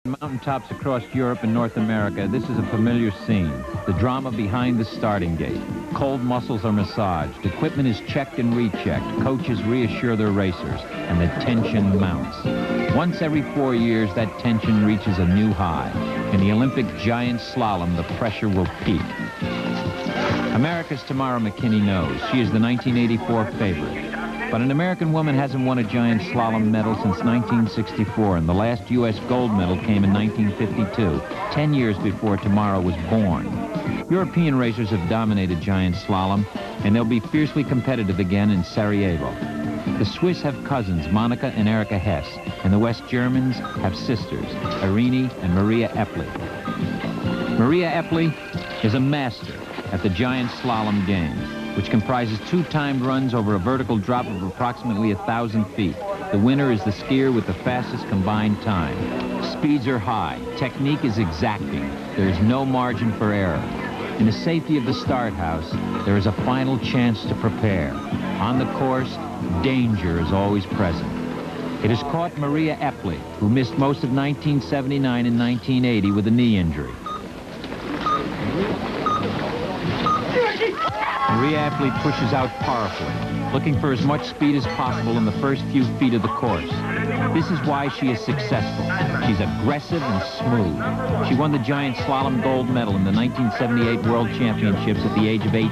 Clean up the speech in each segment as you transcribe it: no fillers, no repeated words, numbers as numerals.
Mountaintops across Europe and North America, this is a familiar scene. The drama behind the starting gate. Cold muscles are massaged. Equipment is checked and rechecked. Coaches reassure their racers, and the tension mounts. Once every 4 years, that tension reaches a new high. In the Olympic giant slalom, the pressure will peak. America's Tamara McKinney knows. She is the 1984 favorite. But an American woman hasn't won a giant slalom medal since 1964, and the last U.S. gold medal came in 1952, 10 years before Tamara was born. European racers have dominated giant slalom, and they'll be fiercely competitive again in Sarajevo. The Swiss have cousins, Monica and Erika Hess, and the West Germans have sisters, Irene and Maria Eppley. Maria Eppley is a master at the giant slalom game, which comprises 2 timed runs over a vertical drop of approximately 1,000 feet. The winner is the skier with the fastest combined time. Speeds are high. Technique is exacting. There is no margin for error. In the safety of the start house, there is a final chance to prepare. On the course, danger is always present. It has caught Maria Eppley, who missed most of 1979 and 1980 with a knee injury. Maria Eppley pushes out powerfully, looking for as much speed as possible in the first few feet of the course. This is why she is successful. She's aggressive and smooth. She won the giant slalom gold medal in the 1978 World Championships at the age of 18,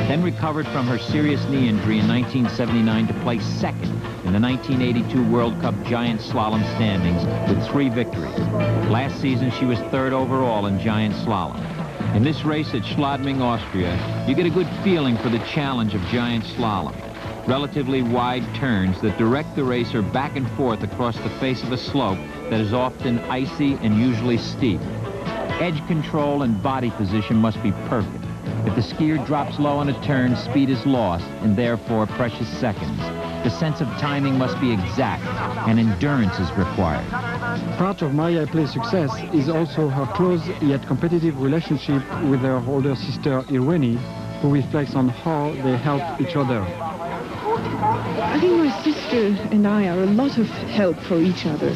then recovered from her serious knee injury in 1979 to place second in the 1982 World Cup giant slalom standings with 3 victories. Last season, she was 3rd overall in giant slalom. In this race at Schladming, Austria, you get a good feeling for the challenge of giant slalom. Relatively wide turns that direct the racer back and forth across the face of a slope that is often icy and usually steep. Edge control and body position must be perfect. If the skier drops low on a turn, speed is lost, and therefore precious seconds. The sense of timing must be exact, and endurance is required. Part of Maria Eppley's success is also her close yet competitive relationship with her older sister Irene, who reflects on how they help each other. I think my sister and I are a lot of help for each other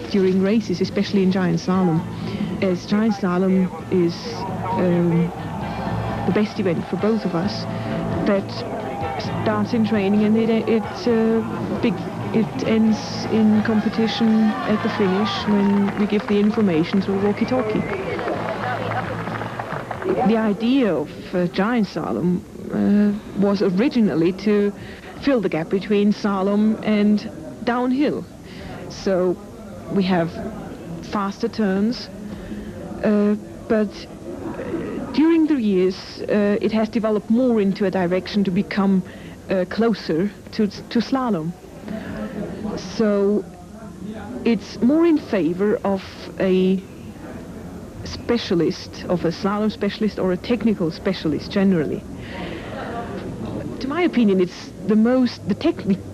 during races, especially in giant slalom, as giant slalom is the best event for both of us. That starts in training, and it ends in competition at the finish when we give the information through walkie-talkie. The idea of giant slalom was originally to fill the gap between slalom and downhill. So we have faster turns, but during the years it has developed more into a direction to become closer to slalom. So it's more in favor of a specialist, of a slalom specialist or a technical specialist generally. To my opinion, it's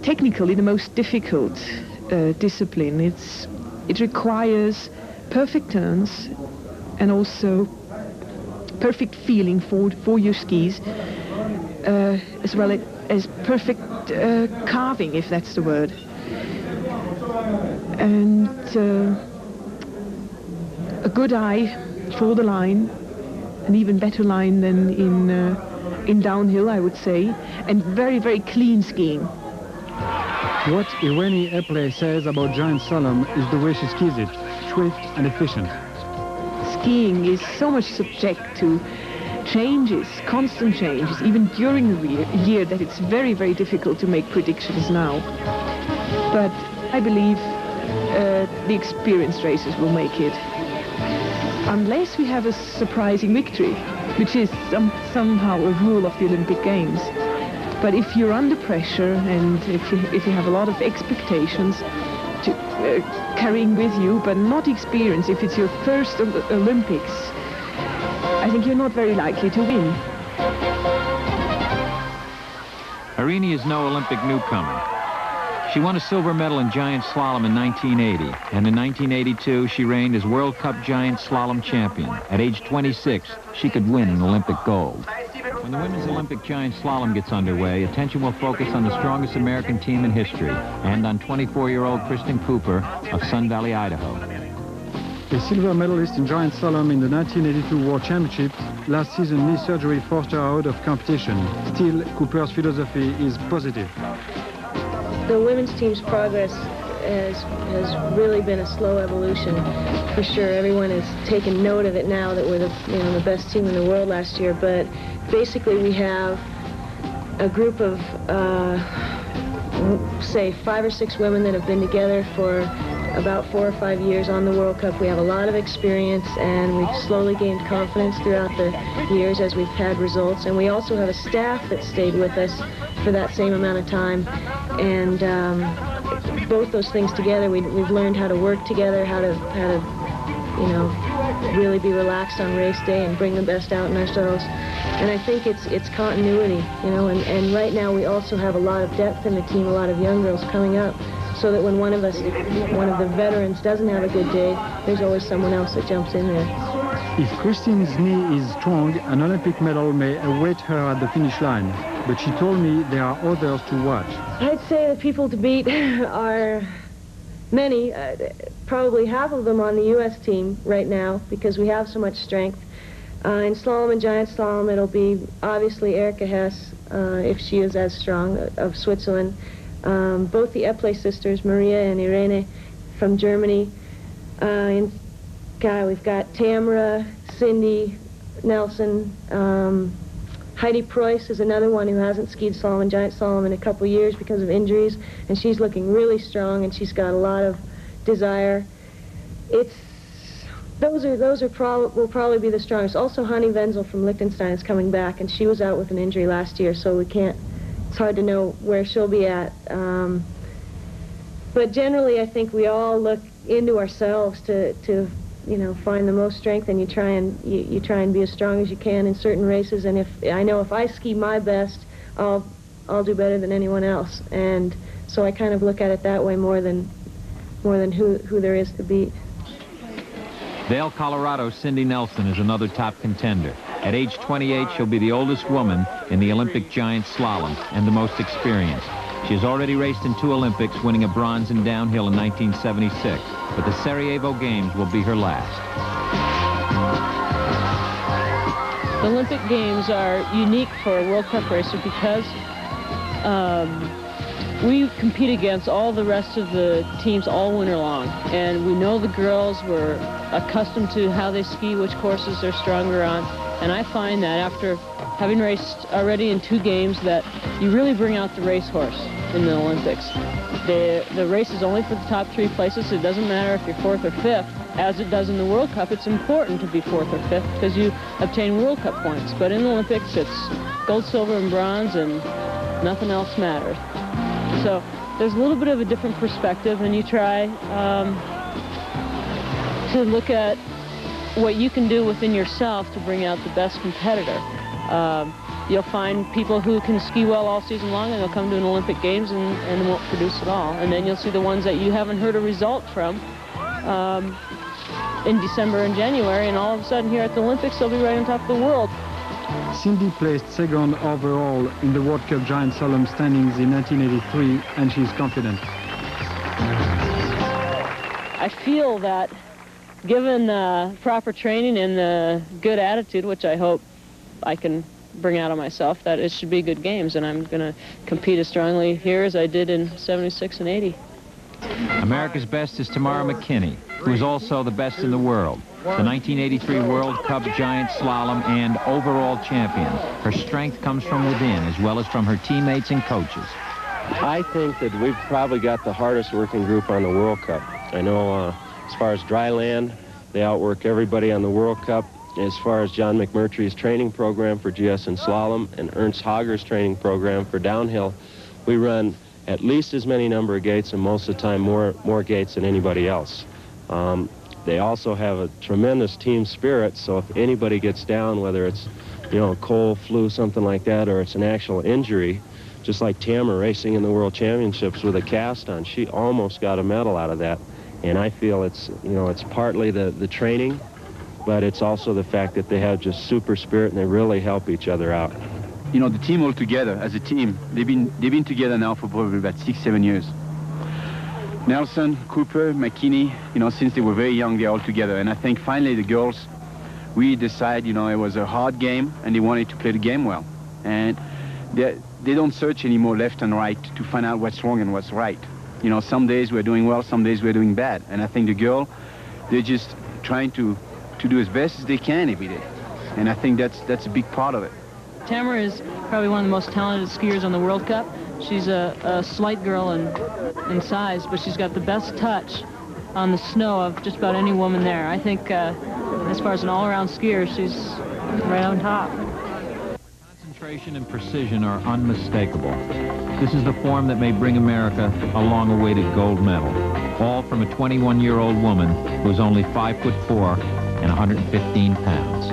technically the most difficult discipline. It requires perfect turns and also perfect feeling for your skis, as well as perfect carving, if that's the word. And a good eye for the line, an even better line than in downhill, I would say, and very, very clean skiing. What Irene Eppley says about giant slalom is the way she skis it, swift and efficient. Skiing is so much subject to changes, constant changes, even during the year, that it's very, very difficult to make predictions now. But I believe the experienced racers will make it. Unless we have a surprising victory, which is somehow a rule of the Olympic Games. But if you're under pressure and if you have a lot of expectations to carrying with you, but not experience, if it's your first Olympics, I think you're not very likely to win. Irene is no Olympic newcomer. She won a silver medal in giant slalom in 1980, and in 1982 she reigned as World Cup giant slalom champion. At age 26, she could win an Olympic gold. When the women's Olympic giant slalom gets underway, attention will focus on the strongest American team in history and on 24-year-old Kristen Cooper of Sun Valley, Idaho. A silver medalist in giant slalom in the 1982 World Championships, last season knee surgery forced her out of competition. Still, Cooper's philosophy is positive. The women's team's progress has really been a slow evolution. For sure, everyone has taken note of it now that we're the best team in the world last year. But basically, we have a group of say 5 or 6 women that have been together for about 4 or 5 years on the World Cup. We have a lot of experience, and we've slowly gained confidence throughout the years as we've had results. And we also have a staff that stayed with us for that same amount of time. And both those things together, we've learned how to work together, how to really be relaxed on race day and bring the best out in ourselves. And I think it's continuity, and right now we also have a lot of depth in the team, a lot of young girls coming up, so that when one of the veterans doesn't have a good day, there's always someone else that jumps in there. If Christine's knee is strong, an Olympic medal may await her at the finish line. But she told me there are others to watch. I'd say the people to beat are many, probably half of them on the U.S. team right now, because we have so much strength. In slalom and giant slalom, it'll be obviously Erika Hess, if she is as strong, of Switzerland. Both the Epley sisters, Maria and Irene from Germany. We've got Tamara, Cindy, Nelson. Heidi Preuss is another one who hasn't skied slalom and giant slalom in a couple years because of injuries, and she's looking really strong, and she's got a lot of desire. Those will probably be the strongest. Also, Hanni Wenzel from Liechtenstein is coming back, and she was out with an injury last year, so it's hard to know where she'll be at. But generally, I think we all look into ourselves to find the most strength, and you try and be as strong as you can in certain races. And if I ski my best, I'll do better than anyone else. And so I kind of look at it that way more than who there is to beat. Vail, Colorado's Cindy Nelson is another top contender. At age 28, she'll be the oldest woman in the Olympic giant slalom and the most experienced. She has already raced in 2 Olympics, winning a bronze in downhill in 1976, but the Sarajevo Games will be her last. The Olympic Games are unique for a World Cup racer because we compete against all the rest of the teams all winter long, and we know the girls were accustomed to how they ski, which courses they're stronger on, and I find that after having raced already in 2 games that you really bring out the racehorse in the Olympics. The race is only for the top 3 places. It doesn't matter if you're 4th or 5th, as it does in the World Cup. It's important to be 4th or 5th because you obtain World Cup points, but in the Olympics it's gold, silver, and bronze, and nothing else matters. So there's a little bit of a different perspective, and you try to look at what you can do within yourself to bring out the best competitor. You'll find people who can ski well all season long, and they'll come to an Olympic Games and won't produce at all. And then you'll see the ones that you haven't heard a result from in December and January, and all of a sudden here at the Olympics they'll be right on top of the world. Cindy placed 2nd overall in the World Cup giant slalom standings in 1983, and she's confident. I feel that given proper training and the good attitude, which I hope I can bring out of myself, that it should be good games, and I'm going to compete as strongly here as I did in 76 and 80. America's best is Tamara McKinney, who is also the best in the world. The 1983 World Cup giant slalom and overall champion. Her strength comes from within as well as from her teammates and coaches. I think that we've probably got the hardest working group on the World Cup. I know as far as dry land, they outwork everybody on the World Cup. As far as John McMurtry's training program for GS and slalom and Ernst Hager's training program for downhill, we run at least as many number of gates, and most of the time more gates than anybody else. They also have a tremendous team spirit, so if anybody gets down, whether it's a cold, flu, something like that, or it's an actual injury, just like Tamara racing in the World Championships with a cast on, she almost got a medal out of that. And I feel it's partly the training, but it's also the fact that they have just super spirit and they really help each other out. You know, the team all together, as a team, they've been together now for probably about 6-7 years. Nelson, Cooper, McKinney, you know, since they were very young, they're all together. And I think finally the girls, we decided, you know, it was a hard game and they wanted to play the game well. And they don't search anymore left and right to find out what's wrong and what's right. You know, some days we're doing well, some days we're doing bad. And I think the girl, they're just trying to do as best as they can every day. And I think that's a big part of it. Tamara is probably one of the most talented skiers on the World Cup. She's a slight girl in size, but she's got the best touch on the snow of just about any woman there. I think as far as an all-around skier, she's right on top. Concentration and precision are unmistakable. This is the form that may bring America a long-awaited gold medal, all from a 21-year-old woman who is only 5'4" and 115 pounds.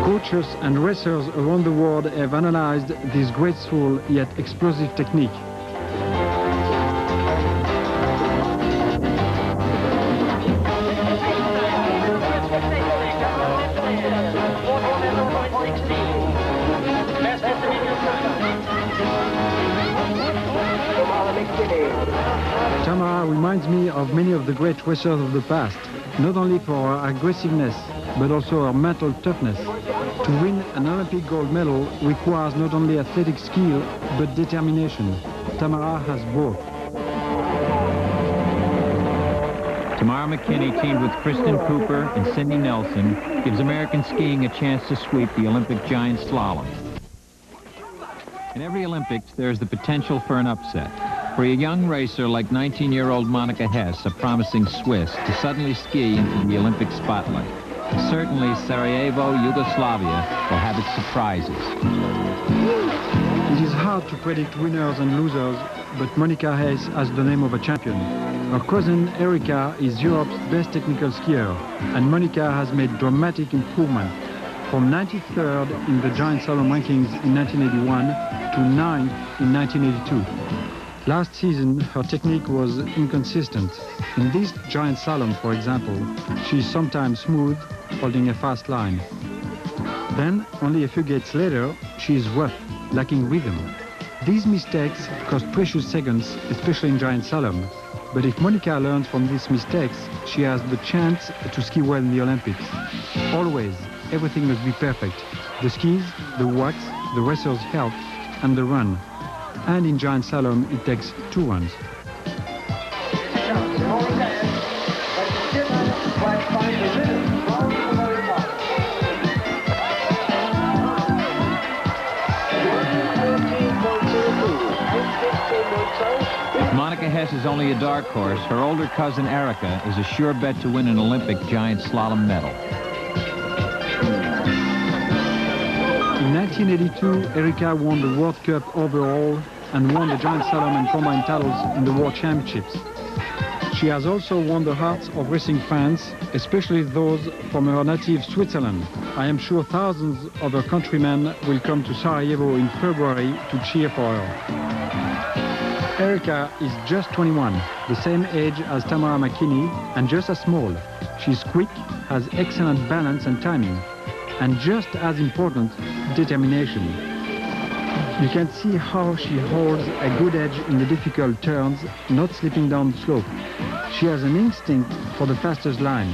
Coaches and racers around the world have analyzed this graceful yet explosive technique. Tamara reminds me of many of the great racers of the past, not only for her aggressiveness, but also her mental toughness. To win an Olympic gold medal requires not only athletic skill, but determination. Tamara has both. Tamara McKinney, teamed with Kristen Cooper and Cindy Nelson, gives American skiing a chance to sweep the Olympic giant slalom. In every Olympics, there is the potential for an upset. For a young racer like 19-year-old Monica Hess, a promising Swiss, to suddenly ski into the Olympic spotlight. Certainly, Sarajevo, Yugoslavia will have its surprises. It is hard to predict winners and losers, but Monica Hess has the name of a champion. Her cousin Erika is Europe's best technical skier, and Monica has made dramatic improvement from 93rd in the giant slalom rankings in 1981 to 9th in 1982. Last season, her technique was inconsistent. In this giant slalom, for example, she is sometimes smooth, holding a fast line. Then, only a few gates later, she is rough, lacking rhythm. These mistakes cost precious seconds, especially in giant slalom. But if Monica learns from these mistakes, she has the chance to ski well in the Olympics. Always, everything must be perfect. The skis, the wax, the racer's health, and the run. And in giant slalom, it takes 2 runs. Monica Hess is only a dark horse. Her older cousin Erika is a sure bet to win an Olympic giant slalom medal. In 1982, Erika won the World Cup overall and won the giant slalom and combined titles in the World Championships. She has also won the hearts of racing fans, especially those from her native Switzerland. I am sure thousands of her countrymen will come to Sarajevo in February to cheer for her. Erika is just 21, the same age as Tamara McKinney, and just as small. She's quick, has excellent balance and timing, and just as important, determination. You can see how she holds a good edge in the difficult turns, not slipping down the slope. She has an instinct for the fastest line.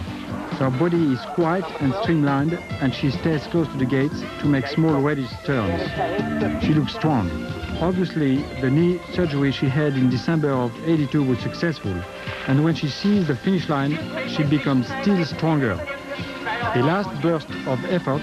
Her body is quiet and streamlined, and she stays close to the gates to make small reddish turns. She looks strong. Obviously, the knee surgery she had in December of '82 was successful, and when she sees the finish line, she becomes still stronger. A last burst of effort